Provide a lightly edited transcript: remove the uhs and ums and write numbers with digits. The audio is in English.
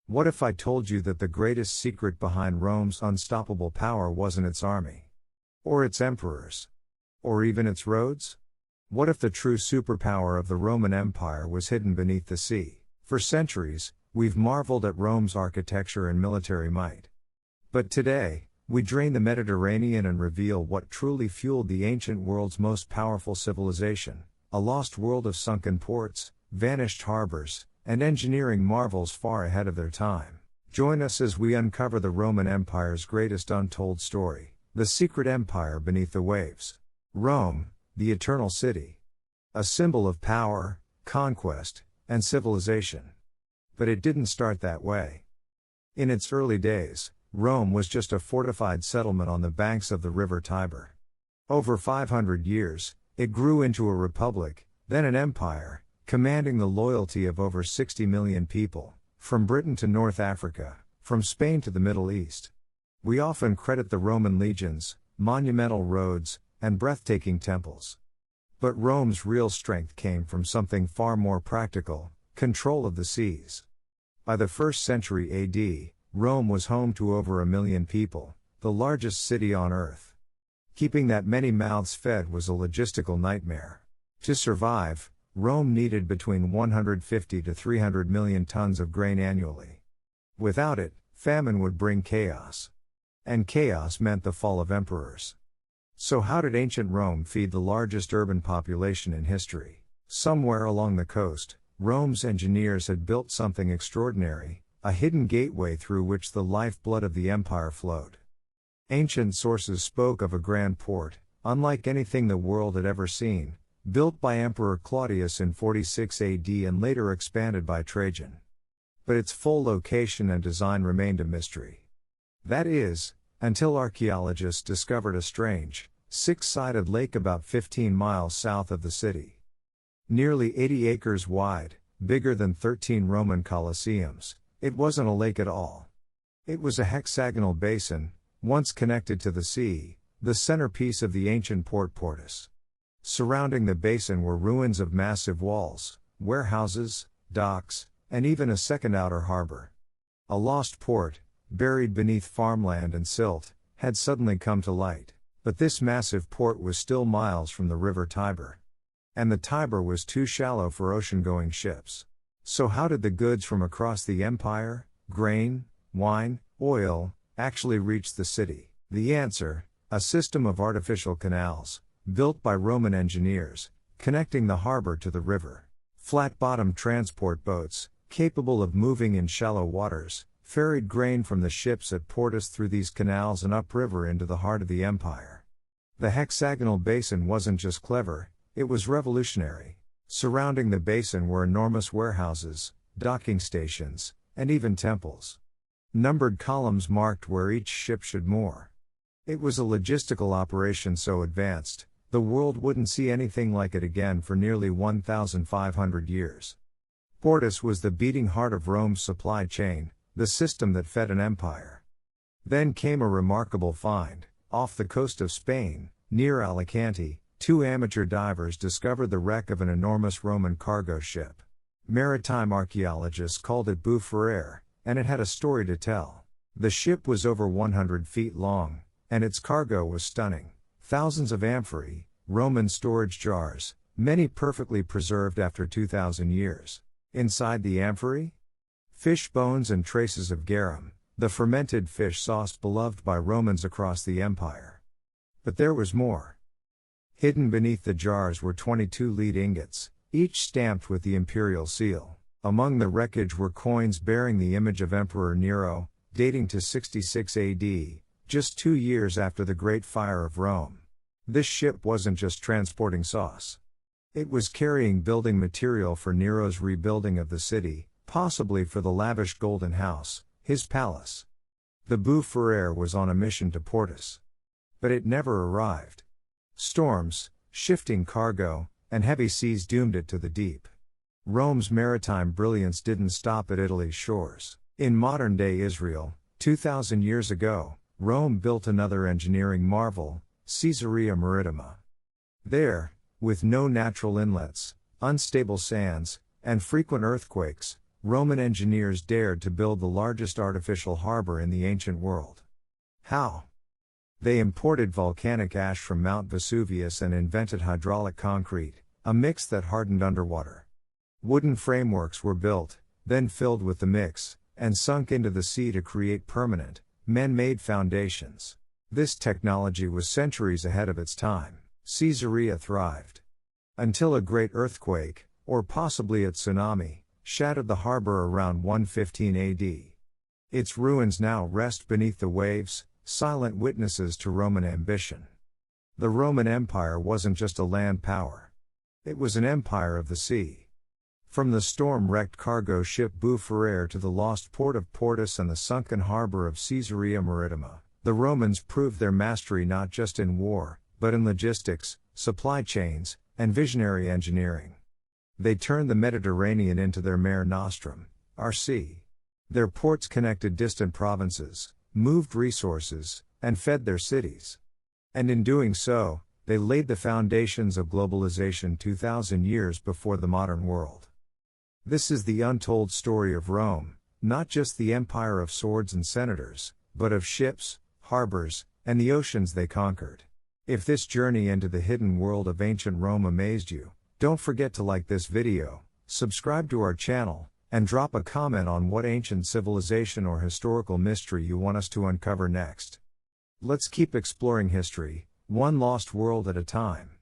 What if I told you that the greatest secret behind Rome's unstoppable power wasn't its army? Or its emperors? Or even its roads? What if the true superpower of the Roman Empire was hidden beneath the sea? For centuries, we've marveled at Rome's architecture and military might. But today, we drain the Mediterranean and reveal what truly fueled the ancient world's most powerful civilization, a lost world of sunken ports, vanished harbors, and engineering marvels far ahead of their time. Join us as we uncover the Roman Empire's greatest untold story, the secret empire beneath the waves. Rome, the eternal city. A symbol of power, conquest, and civilization. But it didn't start that way. In its early days, Rome was just a fortified settlement on the banks of the river Tiber. Over 500 years, it grew into a republic, then an empire, commanding the loyalty of over 60 million people, from Britain to North Africa, from Spain to the Middle East. We often credit the Roman legions, monumental roads, and breathtaking temples. But Rome's real strength came from something far more practical: control of the seas. By the 1st century AD, Rome was home to over 1 million people, the largest city on earth. Keeping that many mouths fed was a logistical nightmare. To survive, Rome needed between 150 to 300 million tons of grain annually. Without it, famine would bring chaos. And chaos meant the fall of emperors. So how did ancient Rome feed the largest urban population in history? Somewhere along the coast, Rome's engineers had built something extraordinary, a hidden gateway through which the lifeblood of the empire flowed. Ancient sources spoke of a grand port, unlike anything the world had ever seen, built by Emperor Claudius in 46 AD and later expanded by Trajan. But its full location and design remained a mystery. That is, until archaeologists discovered a strange, six-sided lake about 15 miles south of the city. Nearly 80 acres wide, bigger than 13 Roman colosseums, it wasn't a lake at all. It was a hexagonal basin, once connected to the sea, the centerpiece of the ancient port Portus. Surrounding the basin were ruins of massive walls, warehouses, docks, and even a second outer harbor. A lost port, buried beneath farmland and silt, had suddenly come to light. But this massive port was still miles from the river Tiber. And the Tiber was too shallow for ocean-going ships. So how did the goods from across the empire, grain, wine, oil, actually reach the city? The answer: a system of artificial canals, built by Roman engineers, connecting the harbor to the river. Flat-bottomed transport boats, capable of moving in shallow waters, ferried grain from the ships at Portus through these canals and upriver into the heart of the empire. The hexagonal basin wasn't just clever, it was revolutionary. Surrounding the basin were enormous warehouses, docking stations, and even temples. Numbered columns marked where each ship should moor. It was a logistical operation so advanced, the world wouldn't see anything like it again for nearly 1,500 years. Portus was the beating heart of Rome's supply chain, the system that fed an empire. Then came a remarkable find. Off the coast of Spain, near Alicante, 2 amateur divers discovered the wreck of an enormous Roman cargo ship. Maritime archaeologists called it Bowfarer, and it had a story to tell. The ship was over 100 feet long, and its cargo was stunning. Thousands of amphorae, Roman storage jars, many perfectly preserved after 2,000 years. Inside the amphorae? Fish bones and traces of garum, the fermented fish sauce beloved by Romans across the empire. But there was more. Hidden beneath the jars were 22 lead ingots, each stamped with the imperial seal. Among the wreckage were coins bearing the image of Emperor Nero, dating to 66 AD, just 2 years after the Great Fire of Rome. This ship wasn't just transporting sauce. It was carrying building material for Nero's rebuilding of the city, possibly for the lavish Golden House, his palace. The Bowfarer was on a mission to Portus. But it never arrived. Storms, shifting cargo, and heavy seas doomed it to the deep. Rome's maritime brilliance didn't stop at Italy's shores. In modern-day Israel, 2,000 years ago, Rome built another engineering marvel, Caesarea Maritima. There, with no natural inlets, unstable sands, and frequent earthquakes, Roman engineers dared to build the largest artificial harbor in the ancient world. How? They imported volcanic ash from Mount Vesuvius and invented hydraulic concrete, a mix that hardened underwater. Wooden frameworks were built, then filled with the mix, and sunk into the sea to create permanent, man-made foundations. This technology was centuries ahead of its time. Caesarea thrived. Until a great earthquake, or possibly a tsunami, shattered the harbor around 115 AD. Its ruins now rest beneath the waves, silent witnesses to Roman ambition. The Roman Empire wasn't just a land power. It was an empire of the sea. From the storm-wrecked cargo ship Bowfarer to the lost port of Portus and the sunken harbor of Caesarea Maritima, the Romans proved their mastery not just in war, but in logistics, supply chains, and visionary engineering. They turned the Mediterranean into their Mare Nostrum, our sea. Their ports connected distant provinces, moved resources, and fed their cities. And in doing so, they laid the foundations of globalization 2,000 years before the modern world. This is the untold story of Rome, not just the empire of swords and senators, but of ships, harbors, and the oceans they conquered. If this journey into the hidden world of ancient Rome amazed you, don't forget to like this video, subscribe to our channel, and drop a comment on what ancient civilization or historical mystery you want us to uncover next. Let's keep exploring history, one lost world at a time.